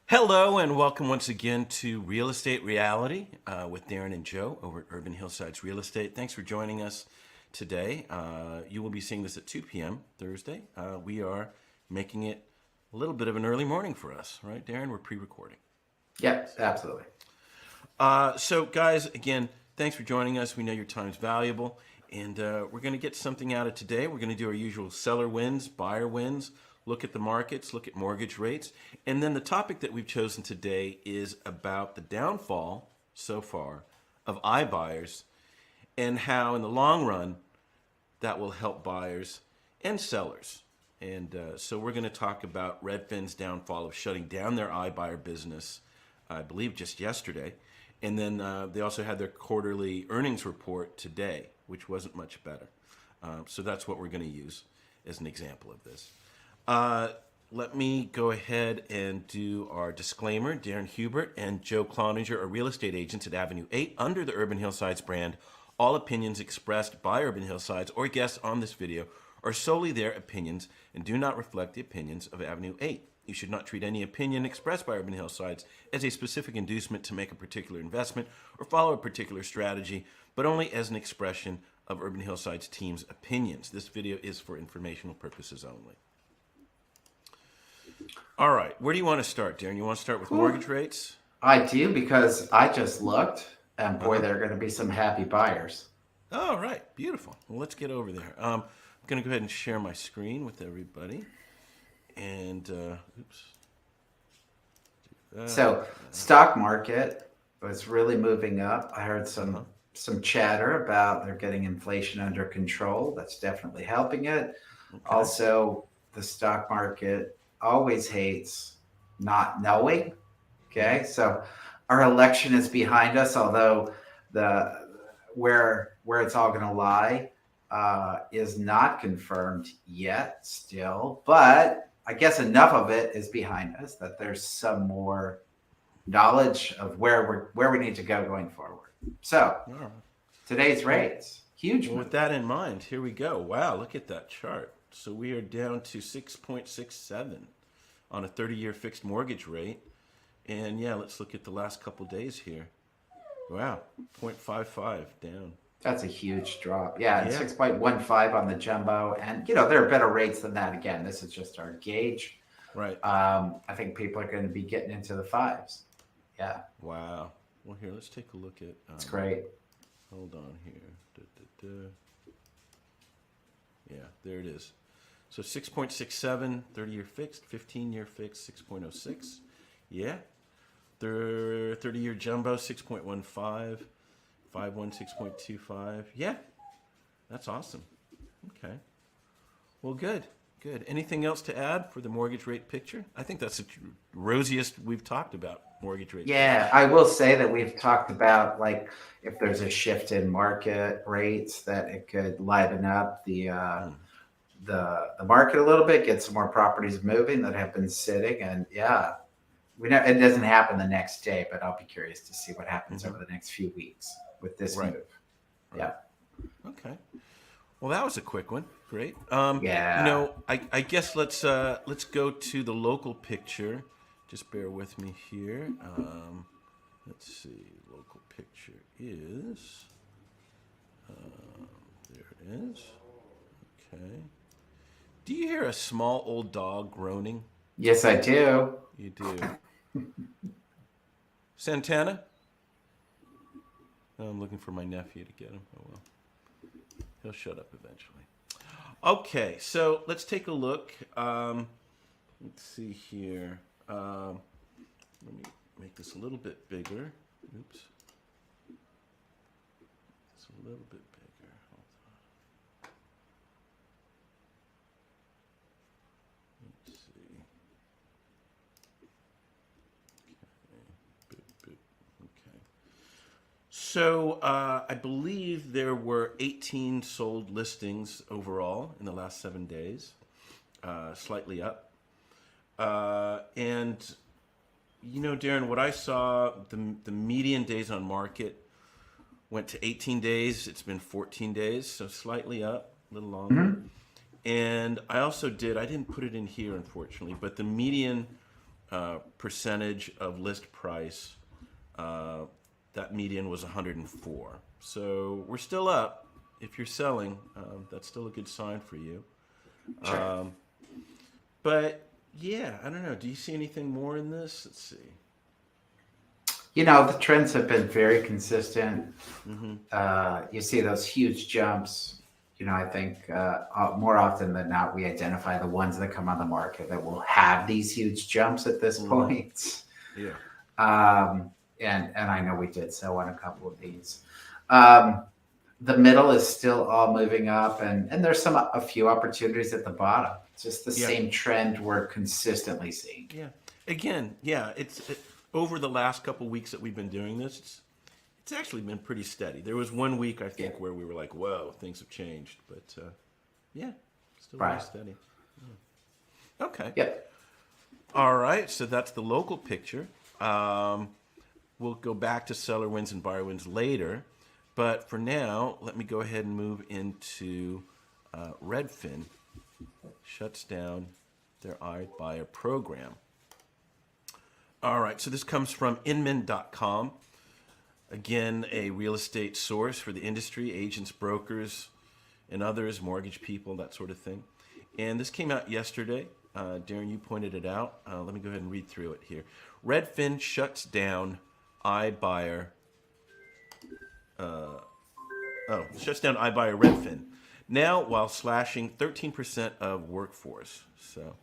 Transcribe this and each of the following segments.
Hello and welcome once again to Real Estate Reality with Darren and Joe over at Urban Hillsides Real Estate. Thanks for joining us today. You will be seeing this at 2 p.m. Thursday. We are making it a little bit of an early morning for us, right, Darren? We're pre-recording. Yes, absolutely. So guys, again, thanks for joining us. We know your time's valuable, and we're going to get something out of today. We're going to do our usual seller wins, buyer wins, look at the markets, look at mortgage rates. And then the topic that we've chosen today is about the downfall so far of iBuyers and how in the long run that will help buyers and sellers. And so we're going to talk about Redfin's downfall of shutting down their iBuyer business, I believe just yesterday. And then they also had their quarterly earnings report today, which wasn't much better. So that's what we're going to use as an example of this. Let me go ahead and do our disclaimer. Darren Hubert and Joe Cloninger are real estate agents at Avenue 8 under the Urban Hillsides brand. All opinions expressed by Urban Hillsides or guests on this video are solely their opinions and do not reflect the opinions of Avenue 8. You should not treat any opinion expressed by Urban Hillsides as a specific inducement to make a particular investment or follow a particular strategy, but only as an expression of Urban Hillsides team's opinions. This video is for informational purposes only. All right, where do you want to start, Darren? You want to start with mortgage rates? I do, because I just looked, and boy, there are going to be some happy buyers. All right, beautiful. Well, let's get over there. I'm going to go ahead and share my screen with everybody. And, So, stock market was really moving up. I heard some chatter about they're getting inflation under control. That's definitely helping it. Okay. Also, the stock market always hates not knowing. Okay, so our election is behind us, although the where it's all going to lie is not confirmed yet still, but I guess enough of it is behind us that there's some more knowledge of where we need to go going forward. So today's rates, huge. Well, with that in mind, here we go. Wow, look at that chart. So we are down to 6.67 on a 30-year fixed mortgage rate. And yeah, let's look at the last couple days here. Wow, 0.55 down. That's a huge drop. Yeah, 6.15 on the jumbo. And, there are better rates than that. Again, this is just our gauge. Right. I think people are going to be getting into the fives. Yeah. Wow. Well, here, let's take a look at... It's great. Hold on here. Yeah, there it is. So 6.67, 30-year fixed, 15-year fixed, 6.06. Yeah. 30-year jumbo, 6.15. 5-1, 6.25. Yeah. That's awesome. Okay. Well, good. Good. Anything else to add for the mortgage rate picture? I think that's the rosiest we've talked about mortgage rate. Yeah, I will say that we've talked about, like, if there's a shift in market rates, that it could liven up the market a little bit, get some more properties moving that have been sitting. And yeah, we know it doesn't happen the next day, but I'll be curious to see what happens over the next few weeks with this move. Right. Yeah. Okay. Well, that was a quick one. Great. Yeah. I guess let's go to the local picture. Just bear with me here. Let's see. Local picture is there it is. Okay. Do you hear a small old dog groaning? Yes, I do. You do. Santana? Oh, I'm looking for my nephew to get him. Oh, well. He'll shut up eventually. Okay, so let's take a look. Let's see here. Let me make this a little bit bigger. Oops. It's a little bit bigger. Hold on. Let's see. Okay. So I believe there were 18 sold listings overall in the last 7 days, slightly up. And, Darren, what I saw, the median days on market went to 18 days. It's been 14 days, so slightly up, a little longer. And I also I didn't put it in here, unfortunately, but the median percentage of list price, that median was 104. So we're still up. If you're selling, that's still a good sign for you. Sure. But yeah, I don't know. Do you see anything more in this? Let's see. The trends have been very consistent. Mm-hmm. You see those huge jumps. I think more often than not, we identify the ones that come on the market that will have these huge jumps at this Mm-hmm. point. Yeah. And I know we did so on a couple of these. Um, the middle is still all moving up, and there's a few opportunities at the bottom. It's just the Yeah. same trend we're consistently seeing. Yeah. Again, yeah. Over the last couple weeks that we've been doing this. It's actually been pretty steady. There was one week I think Yeah. where we were like, "Whoa, things have changed," but yeah, still very Right. steady. Okay. Yep. All right. So that's the local picture. We'll go back to seller wins and buyer wins later, but for now, let me go ahead and move into Redfin. Shuts down their iBuyer program. All right. So this comes from Inman.com. Again, a real estate source for the industry, agents, brokers, and others, mortgage people, that sort of thing. And this came out yesterday. Darren, you pointed it out. Let me go ahead and read through it here. Redfin shuts down iBuyer. Shuts down iBuyer Redfin now while slashing 13% of workforce. So,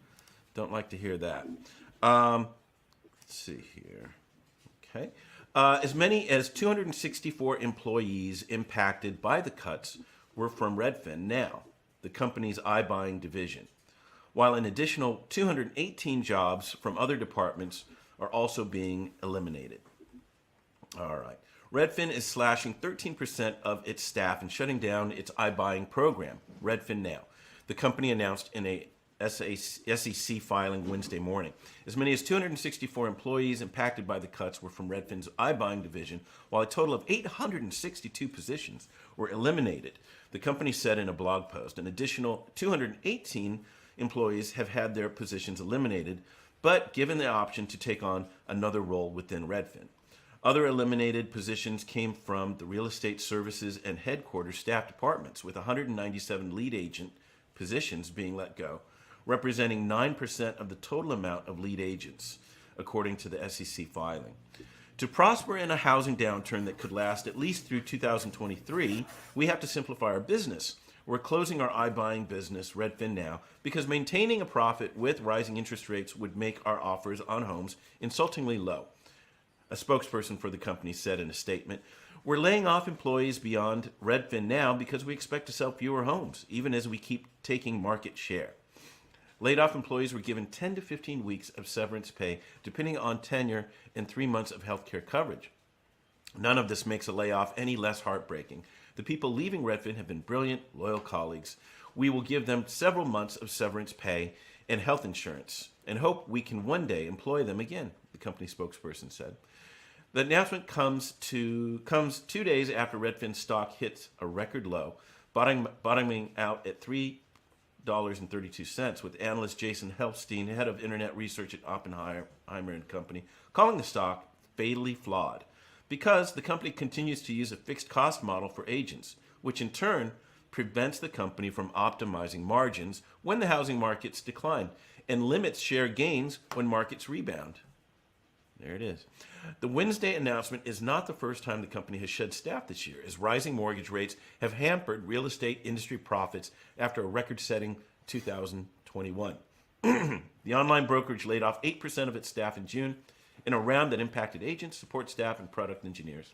don't like to hear that. Let's see here. Okay. As many as 264 employees impacted by the cuts were from Redfin Now, the company's iBuying division, while an additional 218 jobs from other departments are also being eliminated. All right. Redfin is slashing 13% of its staff and shutting down its iBuying program, Redfin Now. The company announced in a SEC filing Wednesday morning. As many as 264 employees impacted by the cuts were from Redfin's iBuying division, while a total of 862 positions were eliminated. The company said in a blog post an additional 218 employees have had their positions eliminated, but given the option to take on another role within Redfin. Other eliminated positions came from the real estate services and headquarters staff departments, with 197 lead agent positions being let go, representing 9% of the total amount of lead agents, according to the SEC filing. To prosper in a housing downturn that could last at least through 2023, we have to simplify our business. We're closing our iBuying business, Redfin Now, because maintaining a profit with rising interest rates would make our offers on homes insultingly low. A spokesperson for the company said in a statement, "We're laying off employees beyond Redfin Now because we expect to sell fewer homes, even as we keep taking market share." Laid off employees were given 10 to 15 weeks of severance pay, depending on tenure, and 3 months of health care coverage. None of this makes a layoff any less heartbreaking. The people leaving Redfin have been brilliant, loyal colleagues. We will give them several months of severance pay and health insurance and hope we can one day employ them again, the company spokesperson said. The announcement comes 2 days after Redfin stock hits a record low, bottoming out at $3.32, with analyst Jason Helfstein, head of internet research at Oppenheimer and Company, calling the stock fatally flawed because the company continues to use a fixed cost model for agents, which in turn prevents the company from optimizing margins when the housing markets decline and limits share gains when markets rebound. There it is. The Wednesday announcement is not the first time the company has shed staff this year, as rising mortgage rates have hampered real estate industry profits after a record-setting 2021. The online brokerage laid off 8% of its staff in June in a round that impacted agents, support staff, and product engineers.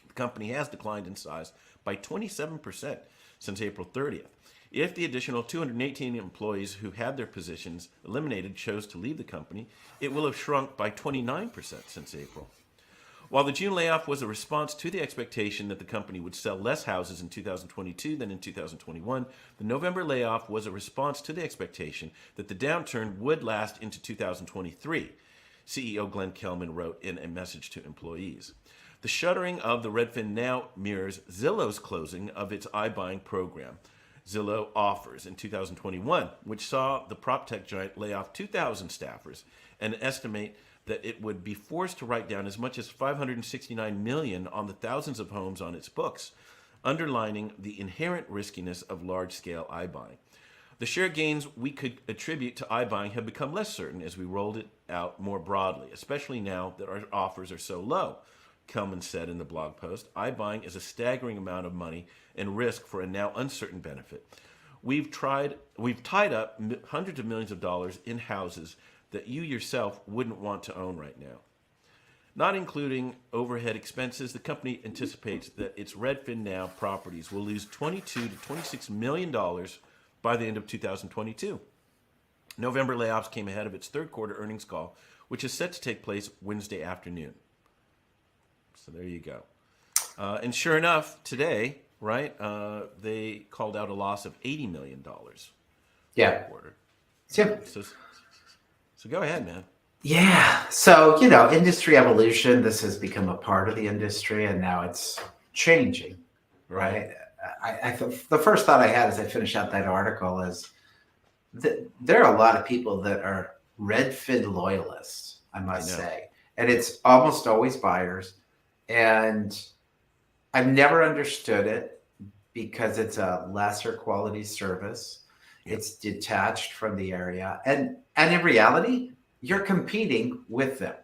The company has declined in size by 27% since April 30th. If the additional 218 employees who had their positions eliminated chose to leave the company, it will have shrunk by 29% since April. While the June layoff was a response to the expectation that the company would sell less houses in 2022 than in 2021, the November layoff was a response to the expectation that the downturn would last into 2023, CEO Glenn Kelman wrote in a message to employees. The shuttering of the Redfin Now mirrors Zillow's closing of its iBuying program. Zillow offers in 2021, which saw the prop tech giant lay off 2,000 staffers and estimate that it would be forced to write down as much as $569 million on the thousands of homes on its books, underlining the inherent riskiness of large-scale iBuying. The share gains we could attribute to iBuying have become less certain as we rolled it out more broadly, especially now that our offers are so low. Kelman said in the blog post, iBuying is a staggering amount of money and risk for a now uncertain benefit. We've tied up hundreds of millions of dollars in houses that you yourself wouldn't want to own right now. Not including overhead expenses, the company anticipates that its Redfin Now properties will lose $22 to $26 million by the end of 2022. November layoffs came ahead of its third quarter earnings call, which is set to take place Wednesday afternoon. So there you go. And sure enough, today, right, they called out a loss of $80 million. Yeah. Quarter. Yeah. So go ahead, man. Yeah. So, industry evolution, this has become a part of the industry and now it's changing, right? The first thought I had as I finished out that article is that there are a lot of people that are Redfin loyalists, I must say. And it's almost always buyers. And I've never understood it because it's a lesser quality service. Yep. It's detached from the area. And in reality, you're competing with them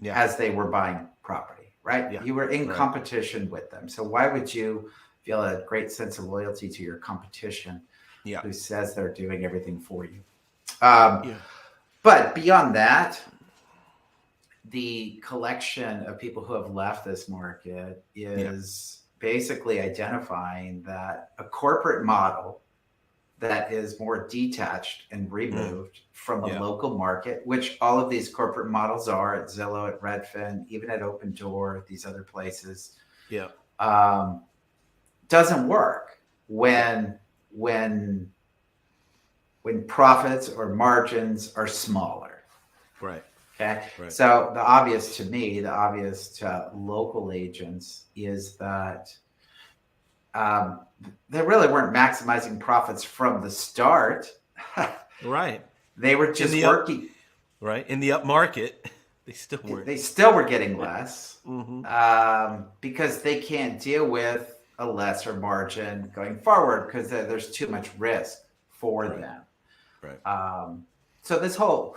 as they were buying property, right? Yeah. You were in competition with them. So why would you feel a great sense of loyalty to your competition who says they're doing everything for you? But beyond that, the collection of people who have left this market is basically identifying that a corporate model that is more detached and removed from the local market, which all of these corporate models are at Zillow, at Redfin, even at Opendoor, these other places, doesn't work when profits or margins are smaller. Right. Okay. Right. So the obvious to local agents is that they really weren't maximizing profits from the start. Right. They were just working. In the up market, they still weren't. They still were getting less because they can't deal with a lesser margin going forward because there's too much risk for them. Right. So this whole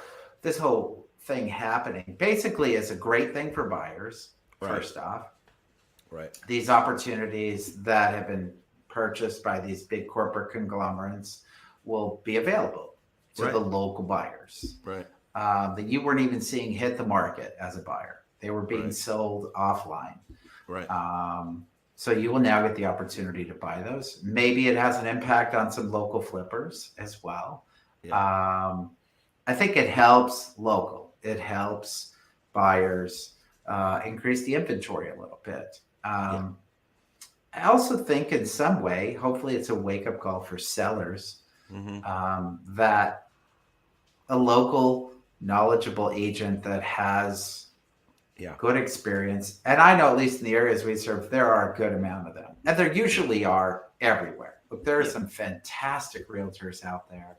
thing happening basically is a great thing for buyers. First off. Right. These opportunities that have been purchased by these big corporate conglomerates will be available to the local buyers. Right. That you weren't even seeing hit the market as a buyer. They were being sold offline. Right. So you will now get the opportunity to buy those. Maybe it has an impact on some local flippers as well. Yeah. I think it helps local. It helps buyers increase the inventory a little bit. I also think in some way, hopefully it's a wake-up call for sellers, that a local knowledgeable agent that has good experience, and I know at least in the areas we serve, there are a good amount of them. And there usually are everywhere. Look, there are some fantastic realtors out there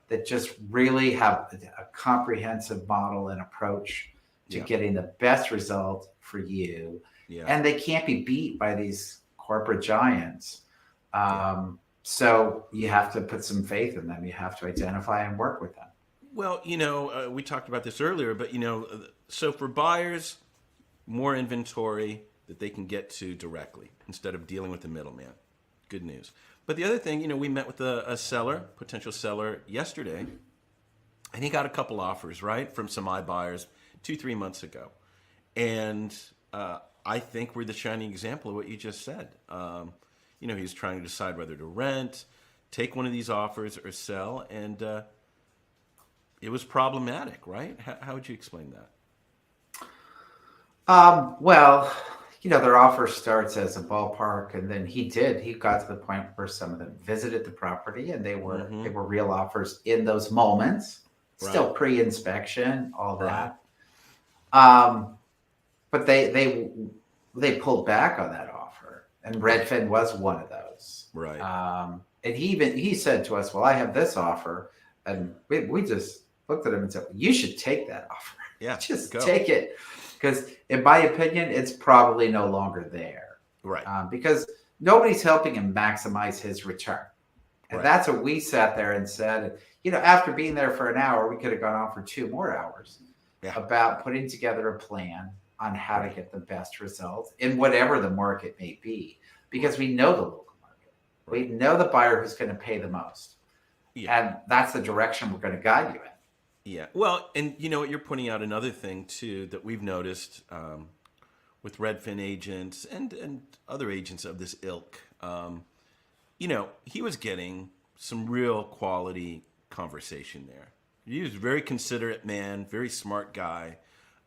that just really have a comprehensive model and approach to getting the best result for you. Yeah. And they can't be beat by these corporate giants. So you have to put some faith in them. You have to identify and work with them. Well, we talked about this earlier, but, so for buyers, more inventory that they can get to directly instead of dealing with the middleman. Good news. But the other thing, we met with a potential seller yesterday, and he got a couple offers, right, from some iBuyers 2-3 months ago. And I think we're the shining example of what you just said. He's trying to decide whether to rent, take one of these offers, or sell, and it was problematic, right? How would you explain that? Well, their offer starts as a ballpark, and then he got to the point where some of them visited the property, and they were real offers in those moments, still pre-inspection, all that. But they pulled back on that offer, and Redfin was one of those. Right. And he said to us, "Well, I have this offer," and we just looked at him and said, "You should take that offer. Yeah, Just go. take it," because in my opinion, it's probably no longer there, Right. because nobody's helping him maximize his return. And Right. that's what we sat there and said. After being there for an hour, we could have gone on for 2 more hours Yeah. about putting together a plan on how to Right. get the best results in whatever the market may be, because we know the local market. Right. We know the buyer who's going to pay the most. Yeah. And that's the direction we're going to guide you in. Yeah. Well, and you know what, you're pointing out another thing too that we've noticed with Redfin agents and other agents of this ilk. He was getting some real quality conversation there. He was a very considerate man, very smart guy.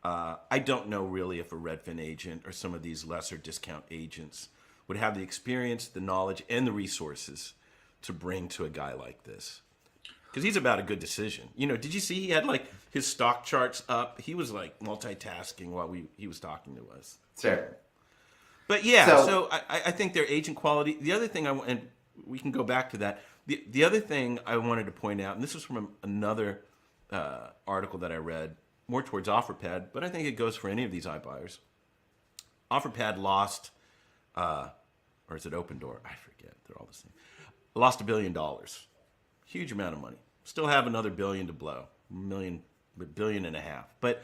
I don't know really if a Redfin agent or some of these lesser discount agents would have the experience, the knowledge, and the resources to bring to a guy like this. Because he's about a good decision. Did you see he had like his stock charts up? He was like multitasking while he was talking to us. Sure. But yeah, so I think their agent quality. The other thing and we can go back to that. The other thing I wanted to point out, and this was from another article that I read, more towards Offerpad, but I think it goes for any of these iBuyers. Offerpad lost, or is it Opendoor? I forget. They're all the same. Lost $1 billion. Huge amount of money. Still have another billion to blow. $1.5 billion. But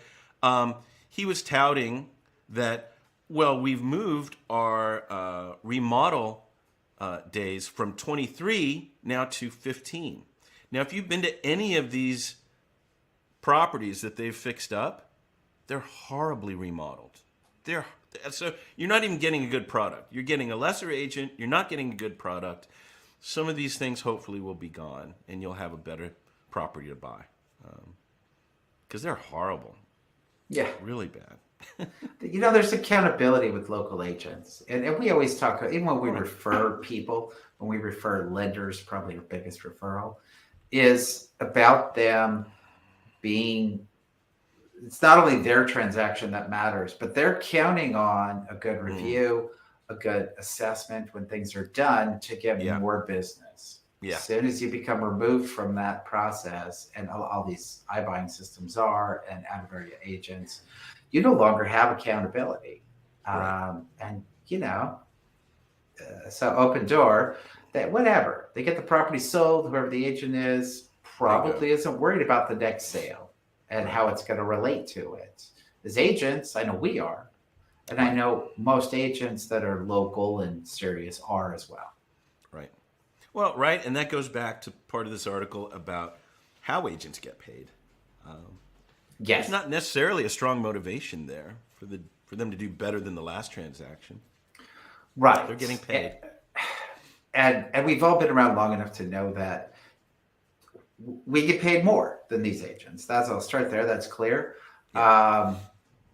he was touting that, well, we've moved our remodel days from 23 now to 15. Now, if you've been to any of these properties that they've fixed up, they're horribly remodeled. So you're not even getting a good product. You're getting a lesser agent. You're not getting a good product. Some of these things hopefully will be gone, and you'll have a better property to buy. Because they're horrible. Yeah. Really bad. There's accountability with local agents. And we always talk, even when we refer people, when we refer lenders, probably our biggest referral, is about them being, it's not only their transaction that matters, but they're counting on a good review, a good assessment when things are done to get more business. Yeah. As soon as you become removed from that process, and all these iBuying systems are, and out-of-area agents, you no longer have accountability. Right. So Opendoor, whatever, they get the property sold, whoever the agent is probably isn't worried about the next sale and how it's going to relate to it. As agents, I know we are, and I know most agents that are local and serious are as well. Right. Well, right, and that goes back to part of this article about how agents get paid. Yes. There's not necessarily a strong motivation there for them to do better than the last transaction. Right. They're getting paid. And we've all been around long enough to know that we get paid more than these agents. I'll start there. That's clear. Yeah.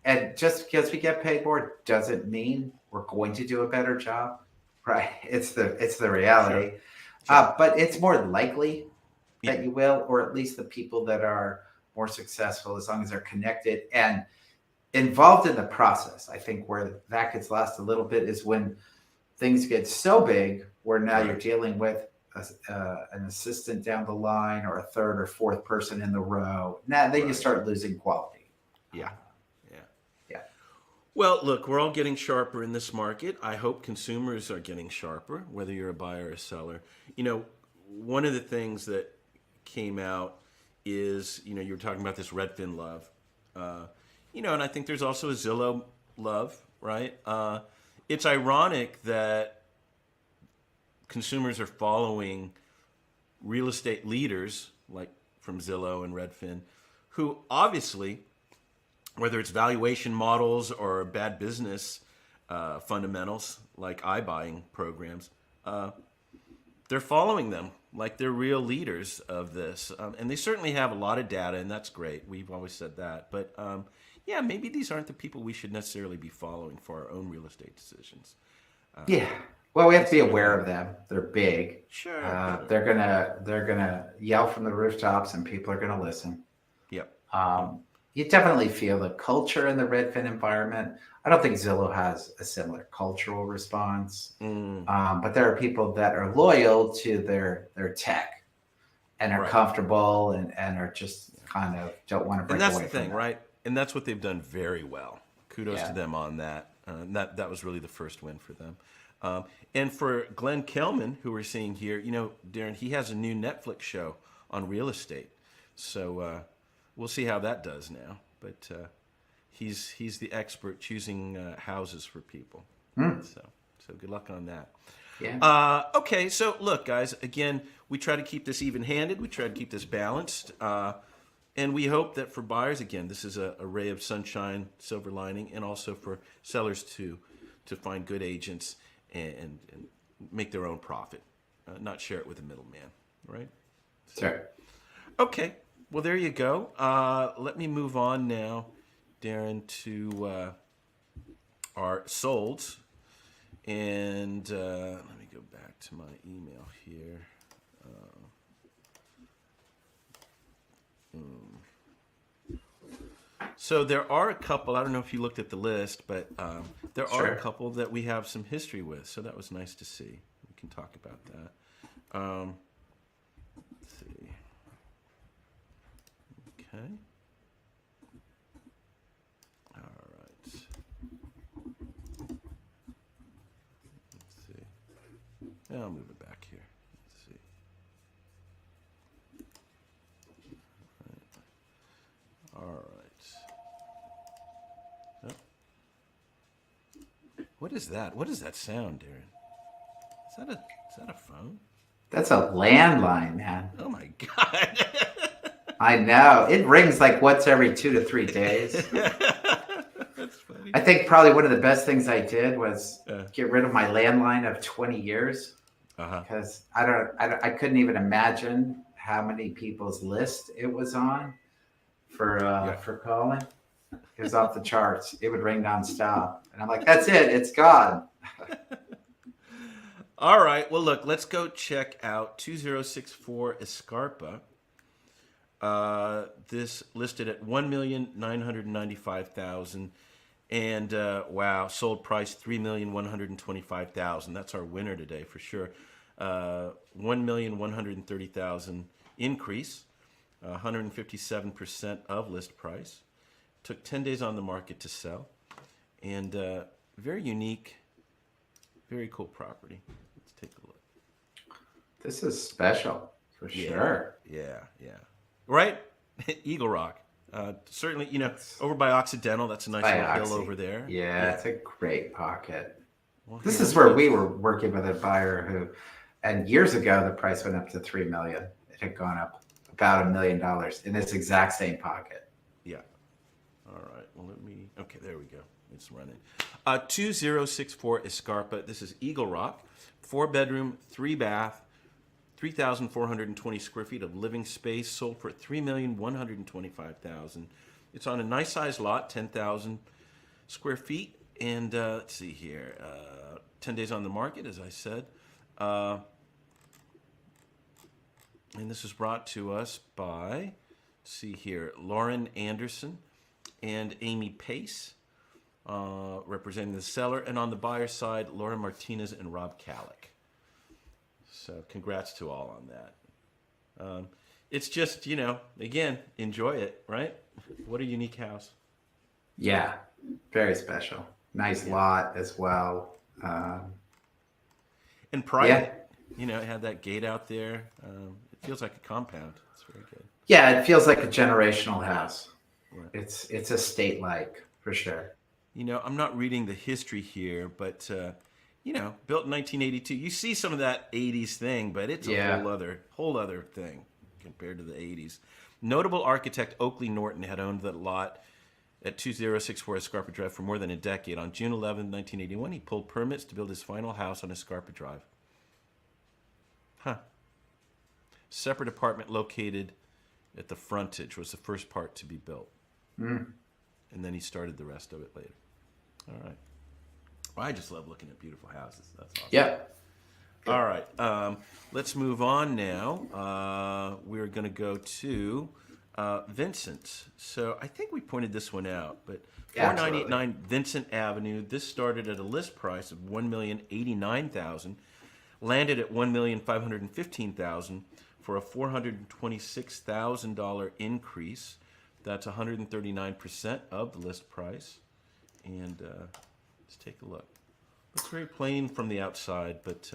And just because we get paid more doesn't mean we're going to do a better job. Right. It's the reality. Sure. But it's more likely that you will, or at least the people that are more successful, as long as they're connected and involved in the process. I think where that gets lost a little bit is when things get so big where now you're dealing with an assistant down the line or a third or fourth person in the row. Now then you start losing quality. Yeah. Well, look, we're all getting sharper in this market. I hope consumers are getting sharper, whether you're a buyer or a seller. One of the things that came out is, you were talking about this Redfin love. And I think there's also a Zillow love, right? It's ironic that consumers are following real estate leaders like from Zillow and Redfin, who obviously, whether it's valuation models or bad business fundamentals like iBuying programs, they're following them like they're real leaders of this. And they certainly have a lot of data, and that's great. We've always said that. But maybe these aren't the people we should necessarily be following for our own real estate decisions. Well, we have to be aware of them. They're big. Sure. They're gonna yell from the rooftops, and people are gonna listen. Yep. you definitely feel the culture in the Redfin environment. I don't think Zillow has a similar cultural response, but there are people that are loyal to their tech and are Right. comfortable and are just kind of don't want to And break that's away the from thing, that. right? And that's what they've done very well. Kudos to Yeah. them on that. That was really the first win for them. And for Glenn Kelman, who we're seeing here, Darren, he has a new Netflix show on real estate. So we'll see how that does now. But he's the expert choosing houses for people. So good luck on that. Yeah. Okay, so look, guys, again, we try to keep this even-handed. We try to keep this balanced. And we hope that for buyers, again, this is a ray of sunshine, silver lining, and also for sellers to find good agents and make their own profit, not share it with a middleman, right? Sure. Okay, well, there you go. Let me move on now, Darren, to our solds. And let me go back to my email here. So there are a couple, I don't know if you looked at the list, but there are Sure. a couple that we have some history with. So that was nice to see. We can talk about that. Let's see. Okay. All right. Let's see. Yeah, I'll move it back here. Let's see. All right. Oh. What is that? What is that sound, Darren? Is that a phone? That's a landline, man. Oh my God. I know. It rings like once every 2 to 3 days. That's funny. I think probably one of the best things I did was Yeah. get rid of my landline of 20 years Uh-huh. because I couldn't even imagine how many people's list it was on for calling. It was off the charts. It would ring nonstop, and I'm like, "That's it. It's gone." All right. Well, look, let's go check out 2064 Escarpa. This listed at $1,995,000, and wow, sold price $3,125,000. That's our winner today for sure. $1,130,000 increase, 157% of list price. Took 10 days on the market to sell, and very unique, very cool property. Let's take a look. This is special for sure. Yeah. Right? Eagle Rock. Certainly, over by Occidental, that's a nice By little hill Oxy. over there. Yeah, it's a great pocket. Well, This here, is where we were working with a buyer who, and years ago, the price went up to $3 million. It had gone up about $1 million in this exact same pocket. Yeah. All right. Well, okay, there we go. It's running. 2064 Escarpa. This is Eagle Rock. 4-bedroom, 3-bath, 3,420 square feet of living space. Sold for $3,125,000. It's on a nice sized lot, 10,000 square feet. And let's see here. 10 days on the market, as I said. And this is brought to us by, let's see here, Lauren Anderson and Amy Pace, representing the seller. And on the buyer side, Laura Martinez and Rob Kalick. So congrats to all on that. It's just, again, enjoy it, right? What a unique house. Yeah, very special. Nice lot as well. And private. It had that gate out there. It feels like a compound. It's very good. Yeah, it feels like a generational house. Right. It's estate-like for sure. I'm not reading the history here, but built in 1982. You see some of that 80s thing, but it's a whole other thing compared to the 80s. Notable architect Oakley Norton had owned that lot at 2064 Escarpa Drive for more than a decade. On June 11, 1981, he pulled permits to build his final house on Escarpa Drive. Separate apartment located at the frontage was the first part to be built. And then he started the rest of it later. All right. Well, I just love looking at beautiful houses. That's awesome. Yeah. All right. Let's move on now. We're going to go to Vincent. So I think we pointed this one out, but Yeah, 4989 Vincent Avenue. This started at a list price of $1,089,000, landed at $1,515,000 for a $426,000 increase. That's 139% of the list price. And let's take a look. Looks very plain from the outside, but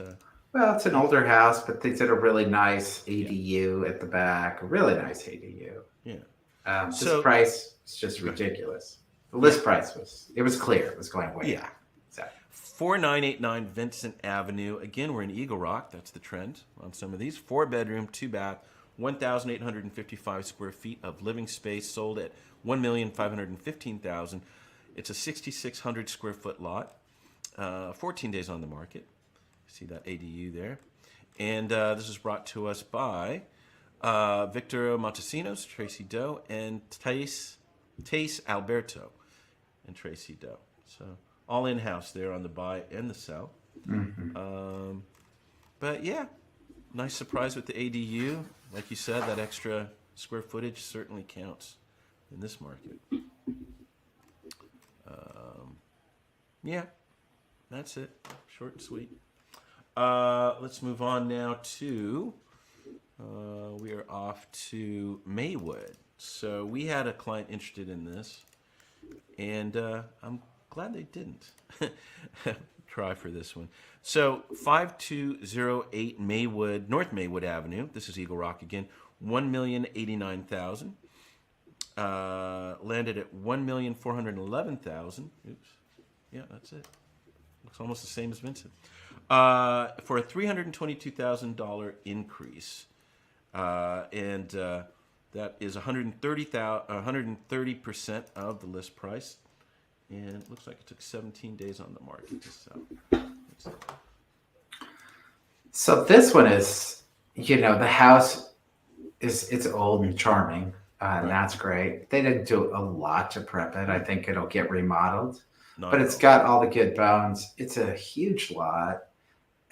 Well, it's an older house, but they did a really nice ADU at the back. A really nice ADU. yeah. This So- price is just ridiculous. The list price was clear. It was going way Yeah. up. So, 4989 Vincent Avenue. Again, we're in Eagle Rock. That's the trend on some of these. 4-bedroom, 2-bath, 1,855 square feet of living space, sold at $1,515,000. It's a 6,600 square foot lot. 14 days on the market. See that ADU there. And this is brought to us by Victor Montesinos, Tracy Doe, and Thais Alberto and Tracy Doe. So all in-house there on the buy and the sell. But yeah, nice surprise with the ADU. Like you said, that extra square footage certainly counts in this market. Yeah, that's it. Short and sweet. Let's move on now to, we are off to Maywood. So we had a client interested in this, and I'm glad they didn't try for this one. So 5208 Maywood, North Maywood Avenue. This is Eagle Rock again. $1,089,000. Landed at $1,411,000. Oops. Yeah, that's it. Looks almost the same as Vincent. For a $322,000 increase. And that is 130% of the list price. And it looks like it took 17 days on the market to sell. so this one is, the house it's old and charming, and that's great. They didn't do a lot to prep it. I think it'll get remodeled, but it's got all the good bones. It's a huge lot,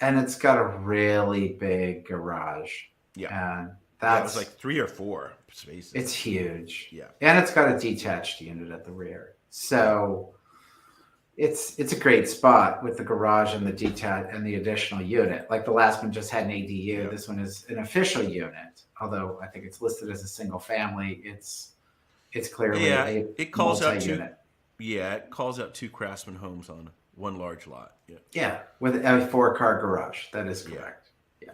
and it's got a really big garage. Yeah. And It that's was like 3 or 4 spaces. it's huge. Yeah. And it's got a detached unit at the rear. So it's a great spot with the garage and the detached and the additional unit. Like the last one just had an ADU. Yeah. This one is an official unit. Although I think it's listed as a single family, it's clearly a it calls out multi-unit. it calls out 2 Craftsman homes on one large lot. Yeah. Yeah, with a 4-car garage. That is correct. Yeah.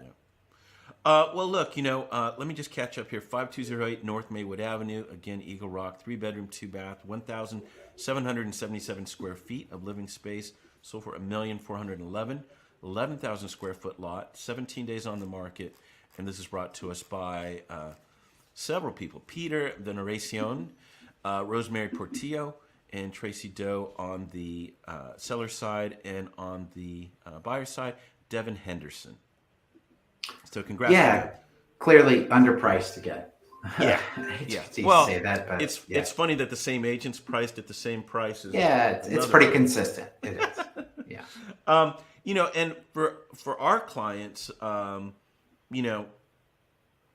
Well, look, let me just catch up here. 5208 North Maywood Avenue, again, Eagle Rock, 3-bedroom, 2-bath, 1,777 square feet of living space, sold for $1,411,000, 11,000 square foot lot, 17 days on the market, and this is brought to us by several people: Peter Veneracion, Rosemary Portillo, and Tracy Doe on the seller side, and on the buyer side, Devin Henderson. So congrats. Yeah, clearly underpriced again. Yeah. I hate Yeah. to Well, say that, but it's funny that the same agents priced at the same price as it's another pretty agent. consistent. It is. Yeah. And for our clients,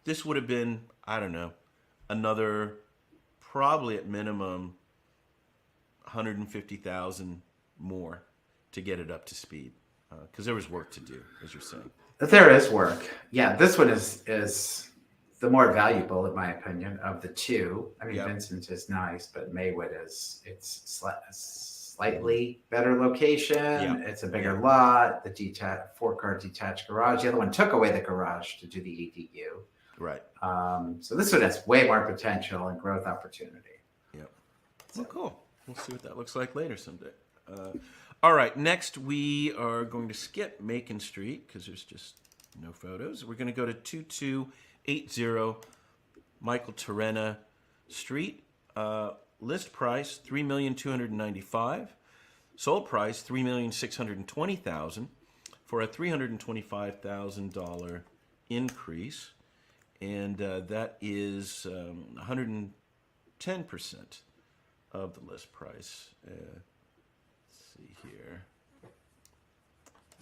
this would have been, I don't know, another probably at minimum 150,000 more to get it up to speed, because there was work to do, as you're saying. There is work. Yeah, this one is the more valuable, in my opinion, of the two. I mean, Yep. Vincent is nice, but Maywood it's slightly better location. Yeah. It's a bigger lot. The 4-car detached garage. The other one took away the garage to do the ADU. Right. So this one has way more potential and growth opportunity. Yep. Well, cool. We'll see what that looks like later someday. All right. Next, we are going to skip Macon Street because there's just no photos. We're going to go to 2280 Michael Terena Street. List price $3,295,000. Sold price $3,620,000 for a $325,000 increase, and that is 110% of the list price. Let's see here. I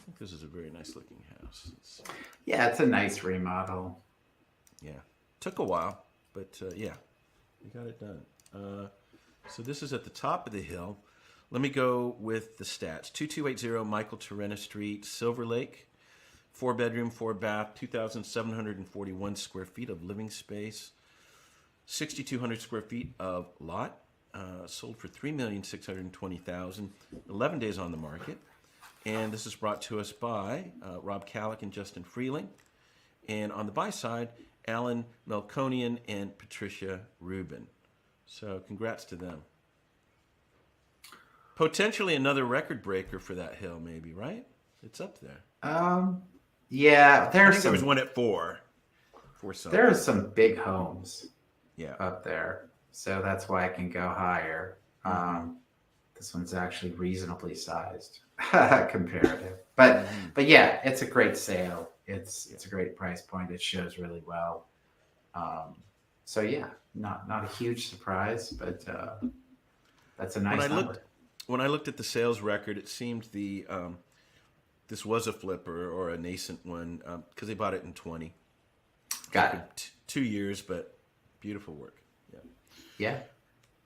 think this is a very nice looking house. Yeah, it's a nice remodel. Yeah, took a while, but yeah. You got it done. So this is at the top of the hill. Let me go with the stats. 2280 Michael Terena Street, Silver Lake. 4-bedroom, 4-bath, 2,741 square feet of living space. 6,200 square feet of lot. Sold for $3,620,000. 11 days on the market. And this is brought to us by Rob Kallick and Justin Freeling. And on the buy side, Alan Melkonian and Patricia Rubin. So congrats to them. Potentially another record breaker for that hill, maybe, right? It's up there. Yeah, I there's think there was one at 4. 4 something. there are some big homes Yeah. up there, so that's why I can go higher. This one's actually reasonably sized comparative, but yeah, it's a great sale. It's a great price point. It shows really well. So yeah, not a huge surprise, but that's a nice number. When I looked at the sales record, it seemed this was a flipper or a nascent one because they bought it in 20. Got it. 2 years, but beautiful work. Yeah. Yeah.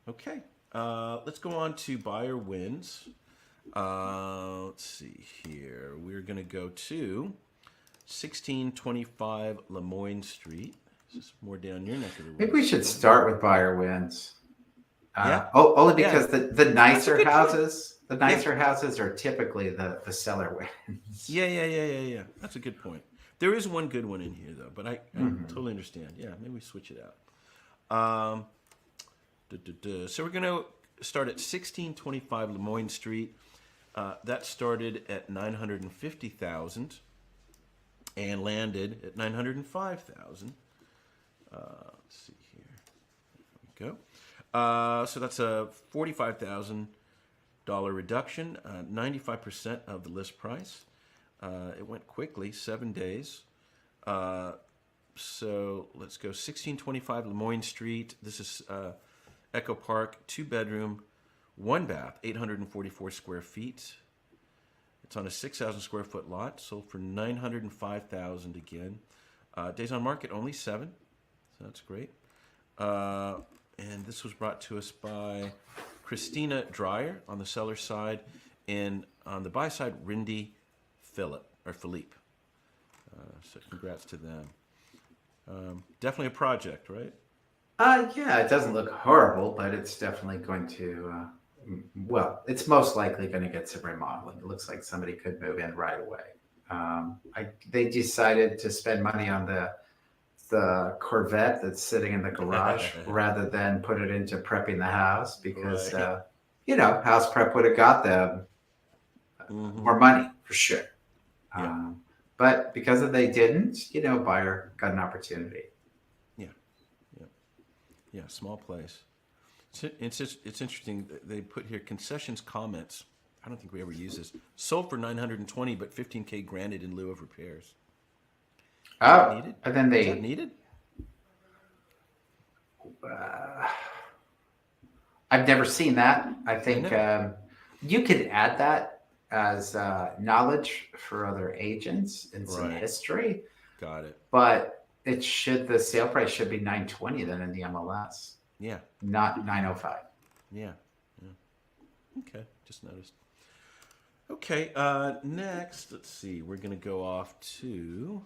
Okay. Let's go on to buyer wins. Let's see here. We're going to go to 1625 Lemoyne Street. This is more down your neck of the woods. Maybe we should start with buyer wins. Yeah. Only because the nicer good houses, houses are typically the seller wins. Yeah. That's a good point. There is one good one in here, though, but I totally understand. Yeah, maybe we switch it out. So we're going to start at 1625 Lemoyne Street. That started at $950,000 and landed at $905,000. Let's see here. There we go. So that's a $45,000 reduction, 95% of the list price. It went quickly, 7 days. So let's go 1625 Lemoyne Street. This is Echo Park, 2-bedroom, 1-bath, 844 square feet. It's on a 6,000 square foot lot, sold for $905,000 again. Days on market, only 7, so that's great. And this was brought to us by Christina Dreyer on the seller side, and on the buy side, Rindy Philippe. So congrats to them. Definitely a project, right? Yeah, it doesn't look horrible, but it's definitely going to, it's most likely going to get some remodeling. It looks like somebody could move in right away. They decided to spend money on the Corvette that's sitting in the garage rather than put it into prepping the house because, right. House prep would have got them more money for sure. Yeah. But because they didn't, buyer got an opportunity. Yeah, small place. It's interesting. They put here concessions comments. I don't think we ever use this. Sold for $920, but $15K granted in lieu of repairs. Oh, needed? and then Is that needed? I've never seen that. I think you could add that as knowledge for other agents and some history. Got it. But the sale price should be $920 then in the MLS. Yeah. Not $905. Yeah. Okay, just noticed. Okay, next, let's see. We're going to go off to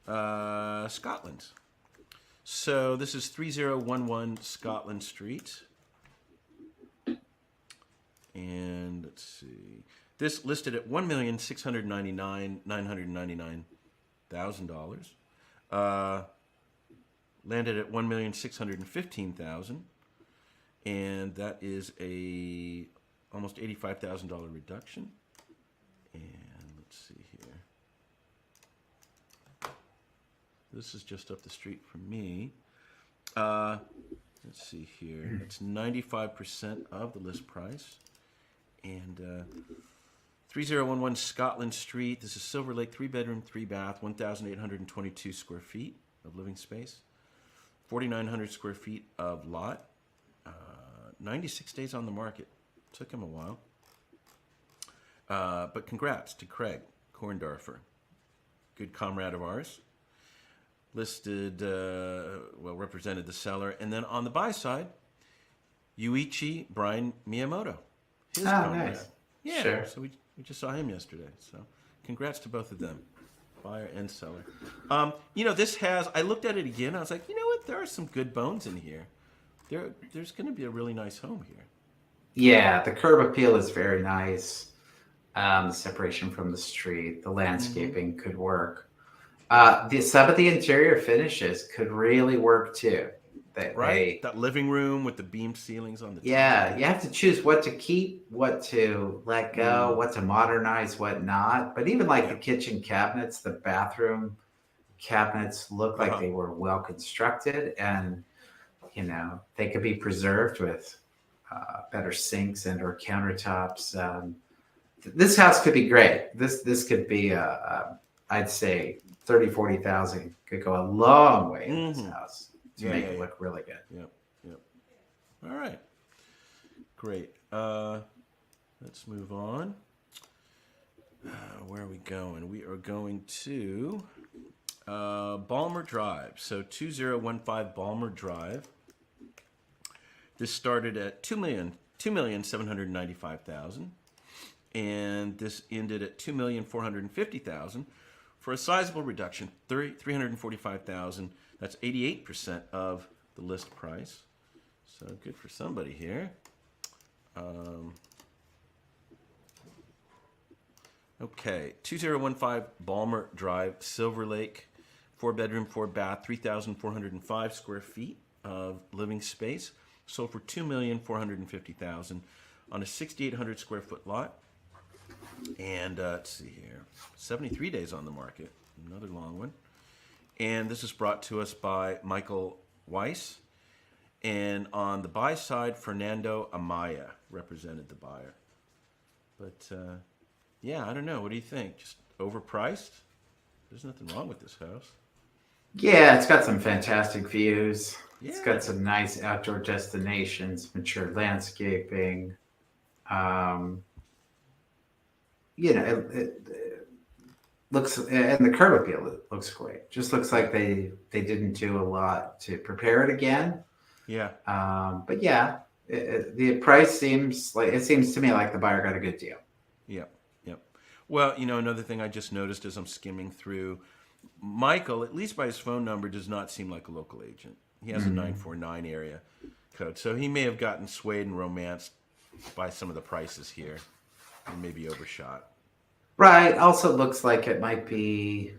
Scotland. So this is 3011 Scotland Street. And let's see. This listed at $1,699,999,000. Landed at $1,615,000, and that is a almost $85,000 reduction. And let's see here. This is just up the street from me. Let's see here. It's 95% of the list price, and 3011 Scotland Street. This is Silver Lake, 3-bedroom, 3-bath, 1,822 square feet of living space, 4,900 square feet of lot, 96 days on the market. Took him a while. But congrats to Craig Korndorfer, good comrade of ours. listed, represented the seller. And then on the buy side, Yuichi Brian Miyamoto. His comrade. Nice. Yeah, Sure. so we just saw him yesterday. So congrats to both of them, buyer and seller. I looked at it again. I was like, you know what? There are some good bones in here. There's going to be a really nice home here. Yeah, the curb appeal is very nice. The separation from the street, the landscaping could work. Some of the interior finishes could really work too. That living room with the beam ceilings on the Yeah, you have to choose what to keep, what to let go, what to modernize, what not. But even like the kitchen cabinets, the bathroom cabinets look like they were well constructed, and they could be preserved with better sinks and or countertops. This house could be great. This could be I'd say 30,000-40,000 could go a long way in this house to make it look really good. Yep. All right. Great. Let's move on. Where are we going? We are going to Balmer Drive. So 2015 Balmer Drive. This started at $2,795,000, and this ended at $2,450,000 for a sizable reduction, $345,000. That's 88% of the list price. So good for somebody here. Okay, 2015 Balmer Drive, Silver Lake, 4-bedroom, 4-bath, 3,405 square feet of living space. Sold for $2,450,000 on a 6,800 square foot lot. And let's see here, 73 days on the market, another long one. And this is brought to us by Michael Weiss. And on the buy side, Fernando Amaya represented the buyer. But I don't know. What do you think? Just overpriced? There's nothing wrong with this house. Yeah, it's got some fantastic views. Yeah. It's got some nice outdoor destinations, mature landscaping. It looks, and the curb appeal, it looks great. Just looks like they didn't do a lot to prepare it again. Yeah. But yeah, the price seems to me like the buyer got a good deal. Yep. Well, another thing I just noticed as I'm skimming through, Michael, at least by his phone number, does not seem like a local agent. He has a 949 area code, so he may have gotten swayed and romanced by some of the prices here, and maybe overshot. Right. Also looks like it might be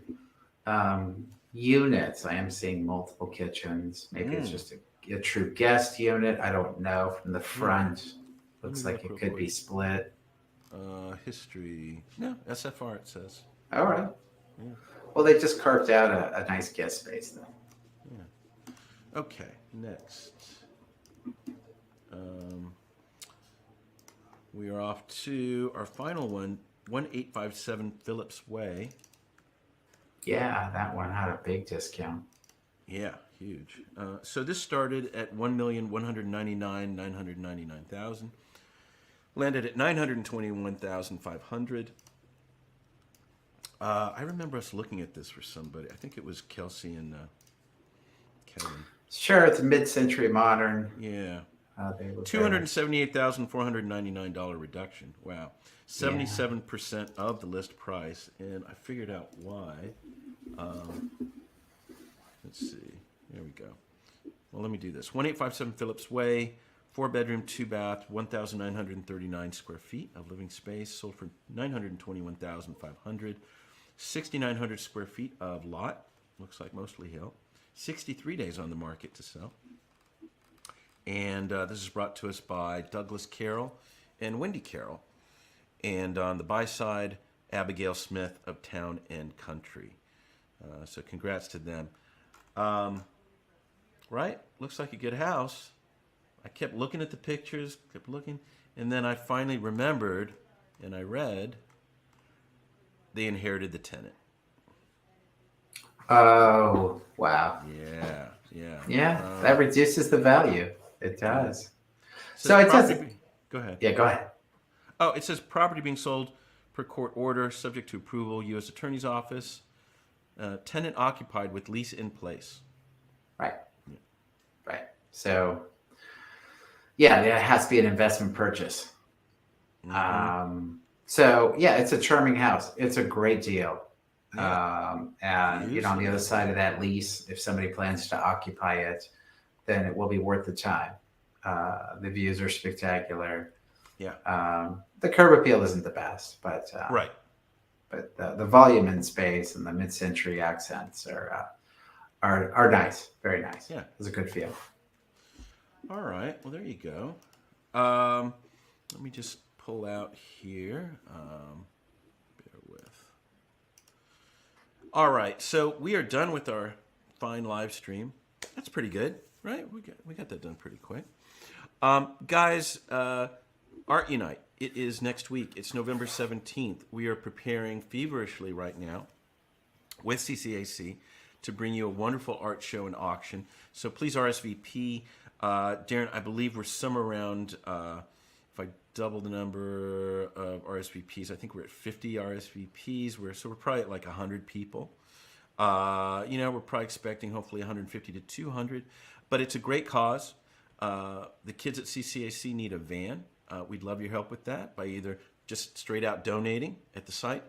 units. I am seeing multiple kitchens. Maybe it's just a true guest unit. I don't know. From the front, looks like it could be split. History. No, SFR it says. All right. Yeah. Well, they just carved out a nice guest space, though. Yeah. Okay, next. We are off to our final one, 1857 Phillips Way. Yeah, that one had a big discount. Yeah, huge. So this started at $1,199,999,000. Landed at $921,500. I remember us looking at this for somebody. I think it was Kelsey and Kevin. Sure, it's a mid-century modern. Yeah. They $278,499 reduction. Wow. 77% of the list price. And I figured out why. Let's see. There we go. Well, let me do this. 1857 Phillips Way, 4-bedroom, 2-bath, 1,939 square feet of living space. Sold for $921,500. 6,900 square feet of lot. Looks like mostly hill. 63 days on the market to sell. And this is brought to us by Douglas Carroll and Wendy Carroll. And on the buy side, Abigail Smith of Town and Country. So congrats to them. Right? Looks like a good house. I kept looking at the pictures, and then I finally remembered, and I read, they inherited the tenant. Oh, wow. Yeah. That reduces the value. It does. So it doesn't. Go ahead. Yeah, go ahead. Oh, it says property being sold per court order, subject to approval, U.S. Attorney's Office. tenant occupied with lease in place. Right. Right. So, yeah, it has to be an investment purchase. So yeah, it's a charming house. It's a great deal. Yeah. And Views, on the yeah. other side of that lease, if somebody plans to occupy it, then it will be worth the time. The views are spectacular. Yeah. The curb appeal isn't the best, but Right. but the volume and space and the mid-century accents are nice, very nice. Yeah. It's a good feel. All right. Well, there you go. Let me just pull out here. Bear with. All right. So we are done with our fine live stream. That's pretty good, right? We got that done pretty quick. Guys, Art Unite. It is next week. It's November 17th. We are preparing feverishly right now with CCAC to bring you a wonderful art show and auction. So please RSVP. Darren, I believe we're somewhere around, if I double the number of RSVPs, I think we're at 50 RSVPs. So we're probably at like 100 people. We're probably expecting hopefully 150 to 200. But it's a great cause. The kids at CCAC need a van. We'd love your help with that by either just straight out donating at the site.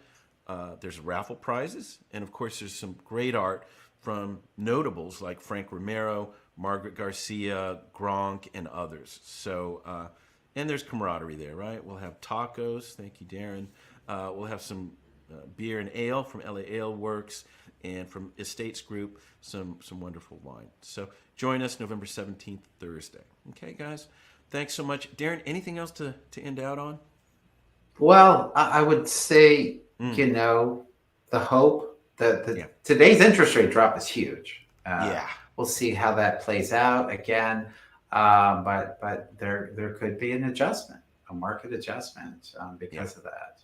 There's raffle prizes. And of course, there's some great art from notables like Frank Romero, Margaret Garcia, Gronk, and others. So, and there's camaraderie there, right? We'll have tacos. Thank you, Darren. We'll have some beer and ale from LA Ale Works, and from Estates Group, some wonderful wine. So join us November 17th, Thursday. Okay, guys? Thanks so much. Darren, anything else to end out on? Well, I would say, the hope that today's interest rate drop is huge. We'll see how that plays out again. But there could be an adjustment, a market adjustment because of that.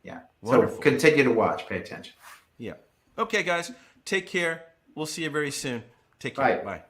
Yeah. Wonderful. So continue to watch, pay attention. Yeah. Okay, guys. Take care. We'll see you very soon. Take care. Bye. Bye.